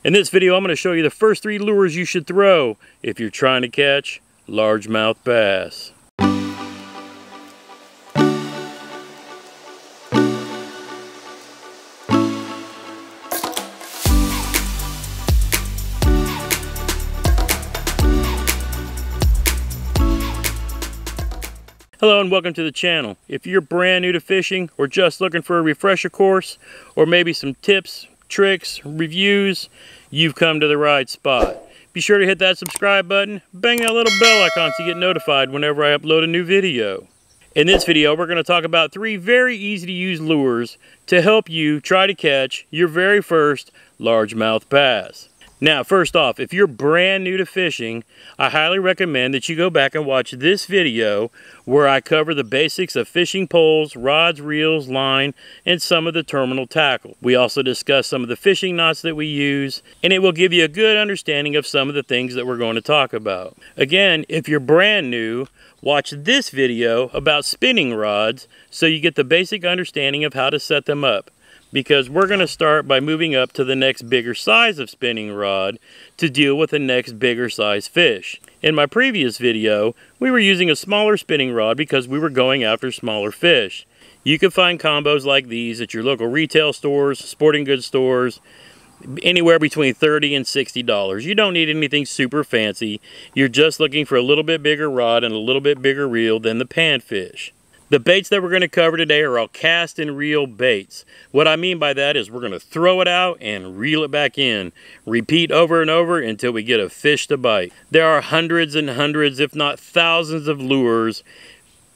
In this video, I'm going to show you the first 3 lures you should throw if you're trying to catch largemouth bass. Hello and welcome to the channel. If you're brand new to fishing or just looking for a refresher course or maybe some tips, tricks, reviews, you've come to the right spot. Be sure to hit that subscribe button, bang that little bell icon so you get notified whenever I upload a new video. In this video, we're going to talk about 3 very easy to use lures to help you try to catch your very first largemouth bass. Now, first off, if you're brand new to fishing, I highly recommend that you go back and watch this video where I cover the basics of fishing poles, rods, reels, line, and some of the terminal tackle. We also discuss some of the fishing knots that we use, and it will give you a good understanding of some of the things that we're going to talk about. Again, if you're brand new, watch this video about spinning rods so you get the basic understanding of how to set them up. Because we're going to start by moving up to the next bigger size of spinning rod to deal with the next bigger size fish. In my previous video, we were using a smaller spinning rod because we were going after smaller fish. You can find combos like these at your local retail stores, sporting goods stores, anywhere between $30 and $60. You don't need anything super fancy. You're just looking for a little bit bigger rod and a little bit bigger reel than the panfish. The baits that we're going to cover today are all cast and reel baits. What I mean by that is we're going to throw it out and reel it back in. Repeat over and over until we get a fish to bite. There are hundreds and hundreds, if not thousands of lures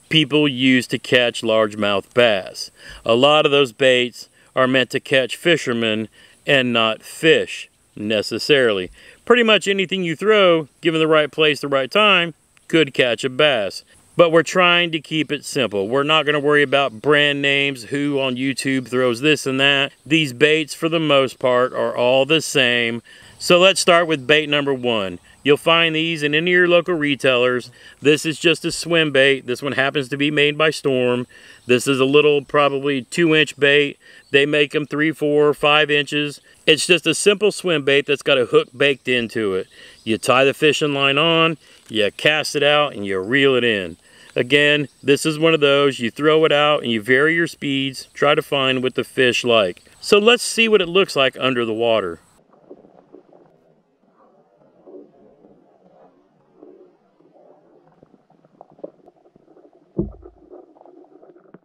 people use to catch largemouth bass. A lot of those baits are meant to catch fishermen and not fish necessarily. Pretty much anything you throw, given the right place, the right time, could catch a bass. But we're trying to keep it simple. We're not going to worry about brand names, who on YouTube throws this and that. These baits, for the most part, are all the same. So let's start with bait number 1. You'll find these in any of your local retailers. This is just a swim bait. This one happens to be made by Storm. This is a little, probably 2-inch bait. They make them 3, 4, 5 inches. It's just a simple swim bait that's got a hook baked into it. You tie the fishing line on, you cast it out, and you reel it in. Again, this is one of those, you throw it out and you vary your speeds, try to find what the fish like. So let's see what it looks like under the water.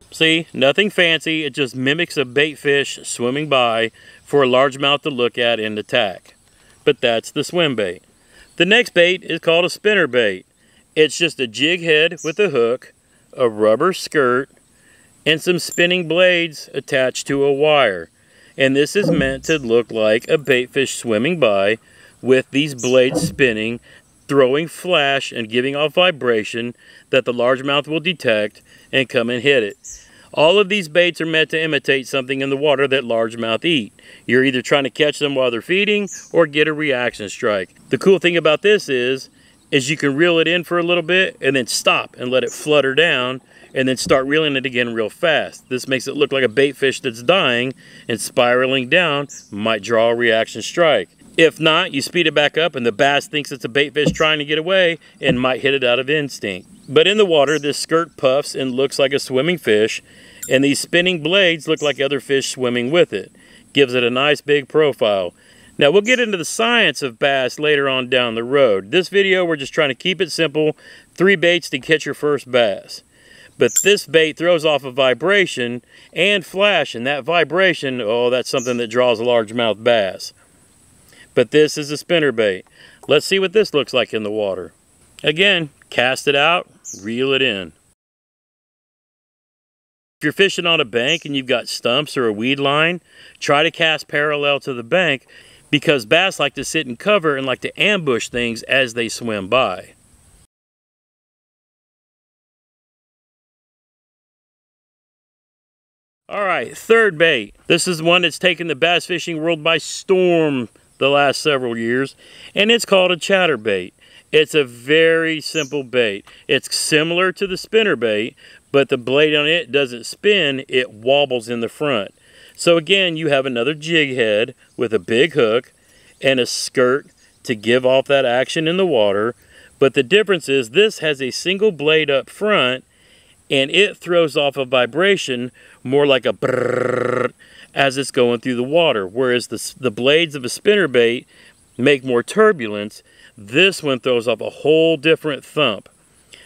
See, nothing fancy, it just mimics a bait fish swimming by for a largemouth to look at and attack. But that's the swim bait. The next bait is called a spinnerbait. It's just a jig head with a hook, a rubber skirt, and some spinning blades attached to a wire. And this is meant to look like a bait fish swimming by with these blades spinning, throwing flash and giving off vibration that the largemouth will detect and come and hit it. All of these baits are meant to imitate something in the water that largemouth eat. You're either trying to catch them while they're feeding or get a reaction strike. The cool thing about this is you can reel it in for a little bit and then stop and let it flutter down and then start reeling it again real fast. This makes it look like a bait fish that's dying and spiraling down might draw a reaction strike. If not, you speed it back up and the bass thinks it's a bait fish trying to get away and might hit it out of instinct. But in the water, this skirt puffs and looks like a swimming fish, and these spinning blades look like other fish swimming with it. Gives it a nice big profile. Now, we'll get into the science of bass later on down the road. This video, we're just trying to keep it simple. 3 baits to catch your first bass. But this bait throws off a vibration and flash, and that vibration, oh, that's something that draws a largemouth bass. But this is a spinnerbait. Let's see what this looks like in the water. Again, cast it out, reel it in. If you're fishing on a bank and you've got stumps or a weed line, try to cast parallel to the bank, because bass like to sit in cover and like to ambush things as they swim by. Alright, third bait. This is one that's taken the bass fishing world by storm the last several years, and it's called a chatterbait. It's a very simple bait. It's similar to the spinnerbait, but the blade on it doesn't spin, it wobbles in the front. So again, you have another jig head with a big hook, and a skirt to give off that action in the water. But the difference is this has a single blade up front, and it throws off a vibration more like a brrrr as it's going through the water. Whereas the blades of a spinnerbait make more turbulence, this one throws off a whole different thump.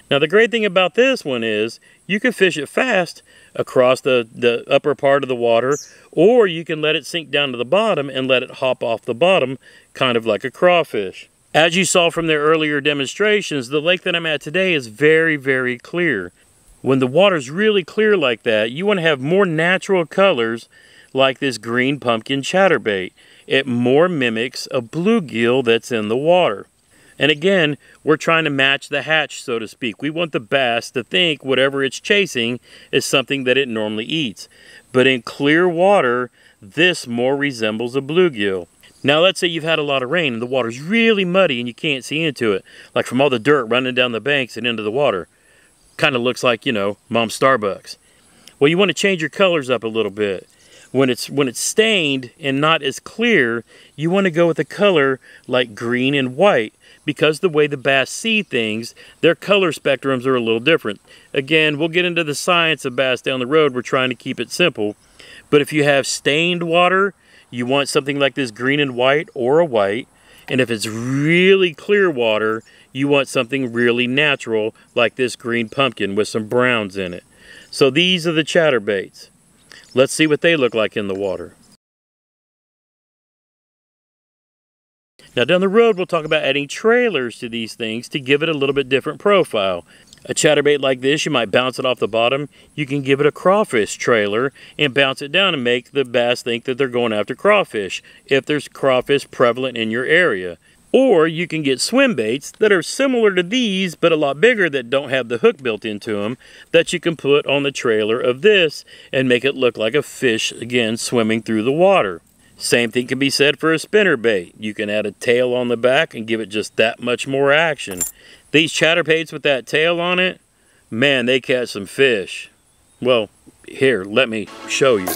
Now the great thing about this one is you can fish it fast across the upper part of the water, or you can let it sink down to the bottom and let it hop off the bottom, kind of like a crawfish. As you saw from their earlier demonstrations, the lake that I'm at today is very, very clear. When the water's really clear like that, you want to have more natural colors like this green pumpkin chatterbait. It more mimics a bluegill that's in the water. And again, we're trying to match the hatch, so to speak. We want the bass to think whatever it's chasing is something that it normally eats. But in clear water, this more resembles a bluegill. Now let's say you've had a lot of rain and the water's really muddy and you can't see into it, like from all the dirt running down the banks and into the water. Kind of looks like, you know, Mom's Starbucks. Well, you want to change your colors up a little bit. When it's stained and not as clear, you want to go with a color like green and white, because the way the bass see things, their color spectrums are a little different. Again, we'll get into the science of bass down the road. We're trying to keep it simple. But if you have stained water, you want something like this green and white or a white. And if it's really clear water, you want something really natural like this green pumpkin with some browns in it. So these are the chatterbaits. Let's see what they look like in the water. Now down the road, we'll talk about adding trailers to these things to give it a little bit different profile. A chatterbait like this, you might bounce it off the bottom. You can give it a crawfish trailer and bounce it down and make the bass think that they're going after crawfish, if there's crawfish prevalent in your area. Or you can get swim baits that are similar to these, but a lot bigger, that don't have the hook built into them, that you can put on the trailer of this and make it look like a fish, again, swimming through the water. Same thing can be said for a spinnerbait. You can add a tail on the back and give it just that much more action. These chatterbaits with that tail on it, man, they catch some fish. Well, here, let me show you.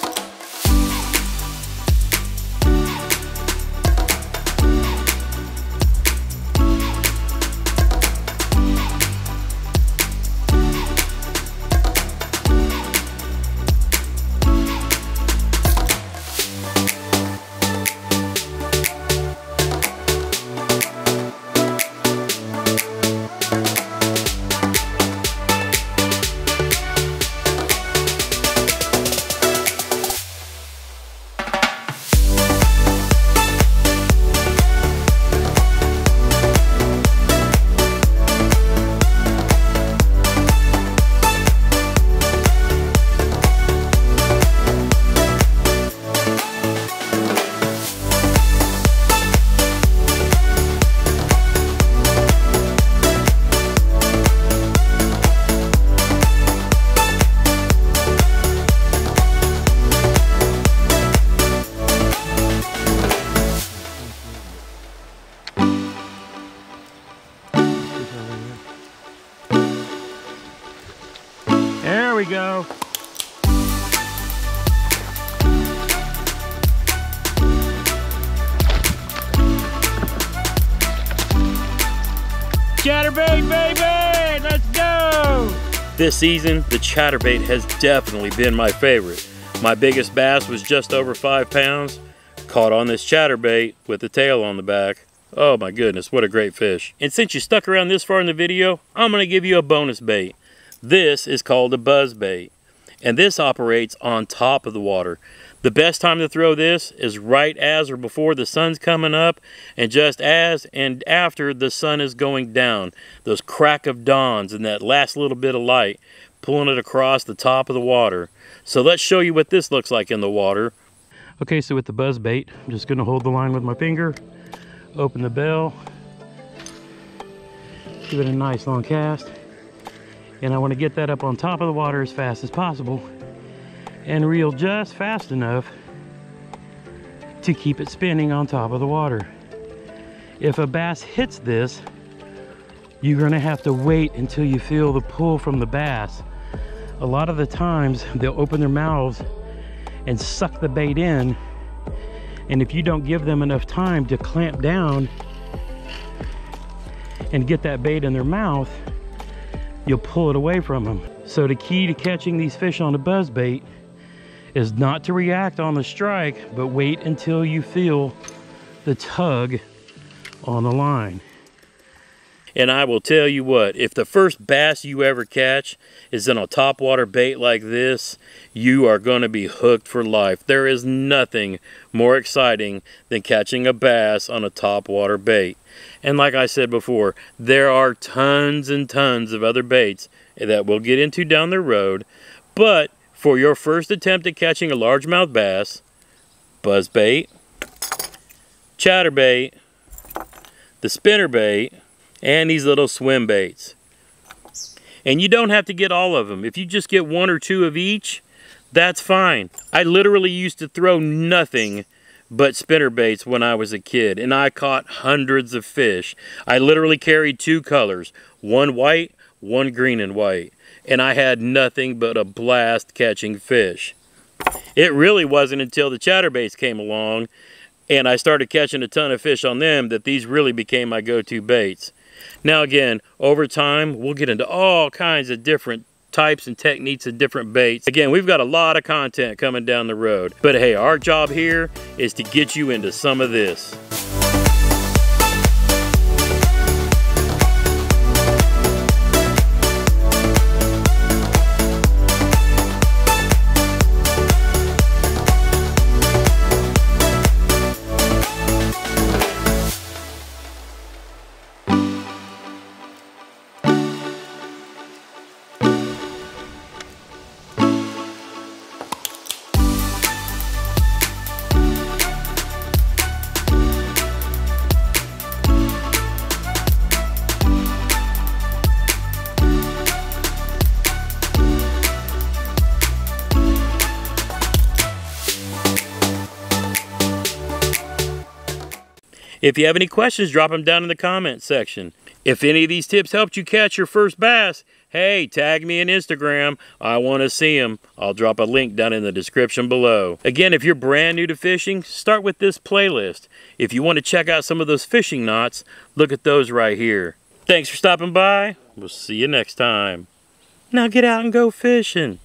There we go. Chatterbait, baby! Let's go! This season, the chatterbait has definitely been my favorite. My biggest bass was just over 5 pounds. Caught on this chatterbait with the tail on the back. Oh my goodness, what a great fish. And since you stuck around this far in the video, I'm going to give you a bonus bait. This is called a buzzbait, and this operates on top of the water. The best time to throw this is right as or before the sun's coming up, and just as and after the sun is going down. Those crack of dawns and that last little bit of light, pulling it across the top of the water. So let's show you what this looks like in the water. Okay, so with the buzzbait, I'm just going to hold the line with my finger, open the bell, give it a nice long cast. And I want to get that up on top of the water as fast as possible and reel just fast enough to keep it spinning on top of the water. If a bass hits this, you're going to have to wait until you feel the pull from the bass. A lot of the times they'll open their mouths and suck the bait in, And if you don't give them enough time to clamp down and get that bait in their mouth, you'll pull it away from them. So the key to catching these fish on a buzzbait is not to react on the strike, but wait until you feel the tug on the line. And I will tell you what, if the first bass you ever catch is in a topwater bait like this, you are going to be hooked for life. There is nothing more exciting than catching a bass on a topwater bait. And like I said before, there are tons and tons of other baits that we'll get into down the road. But for your first attempt at catching a largemouth bass, buzzbait, chatterbait, the spinnerbait, and these little swim baits. And you don't have to get all of them. If you just get one or two of each, that's fine. I literally used to throw nothing but spinnerbaits when I was a kid, and I caught hundreds of fish. I literally carried two colors, one white, one green and white, and I had nothing but a blast catching fish. It really wasn't until the chatterbaits came along and I started catching a ton of fish on them that these really became my go-to baits. Now again, over time, we'll get into all kinds of different types and techniques of different baits. Again, we've got a lot of content coming down the road. But hey, our job here is to get you into some of this. If you have any questions, drop them down in the comment section. If any of these tips helped you catch your first bass, hey, tag me on Instagram. I want to see them. I'll drop a link down in the description below. Again, if you're brand new to fishing, start with this playlist. If you want to check out some of those fishing knots, look at those right here. Thanks for stopping by. We'll see you next time. Now get out and go fishing.